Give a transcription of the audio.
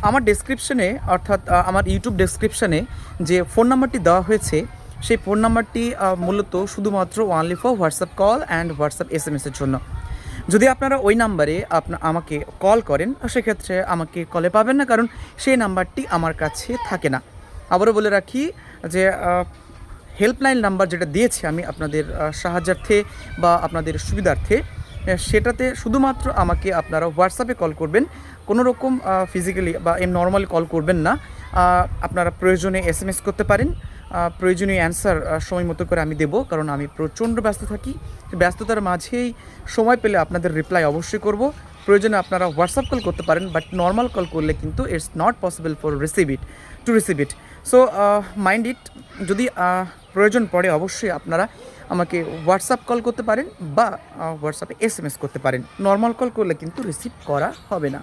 আমার ডেসক্রিপশনে অর্থাৎ আমার ইউটিউব ডেসক্রিপশনে যে ফোন নাম্বারটি দেওয়া হয়েছে সেই ফোন নাম্বারটি মূলত শুধুমাত্র only for WhatsApp call and WhatsApp এসএমএসের জন্য। যদি আপনারা ওই নাম্বারে আমাকে কল করেন সেক্ষেত্রে আমাকে কলে পাবেন না, কারণ সেই নাম্বারটি আমার কাছে থাকে না। আবারও বলে রাখি যে হেল্পলাইন নাম্বার যেটা দিয়েছি আমি আপনাদের সাহায্যার্থে বা আপনাদের সুবিধার্থে, সেটাতে শুধুমাত্র আমাকে আপনারা হোয়াটসঅ্যাপে কল করবেন, কোনো রকম ফিজিক্যালি বা নর্মালি কল করবেন না। আপনারা প্রয়োজনে এসএমএস করতে পারেন, প্রয়োজনীয় অ্যান্সার সময় মতো করে আমি দেবো, কারণ আমি প্রচণ্ড ব্যস্ত থাকি। ব্যস্ততার মাঝেই সময় পেলে আপনাদের রিপ্লাই অবশ্যই করব। প্রয়োজনে আপনারা হোয়াটসঅ্যাপ কল করতে পারেন, বাট নর্মাল কল করলে কিন্তু it's not possible for receive it. So mind it. যদি প্রয়োজন পড়ে অবশ্যই আপনারা আমাকে হোয়াটসঅ্যাপ কল করতে পারেন বা হোয়াটসঅ্যাপে এসএমএস করতে পারেন। নর্মাল কল করলে কিন্তু রিসিভ করা হবে না।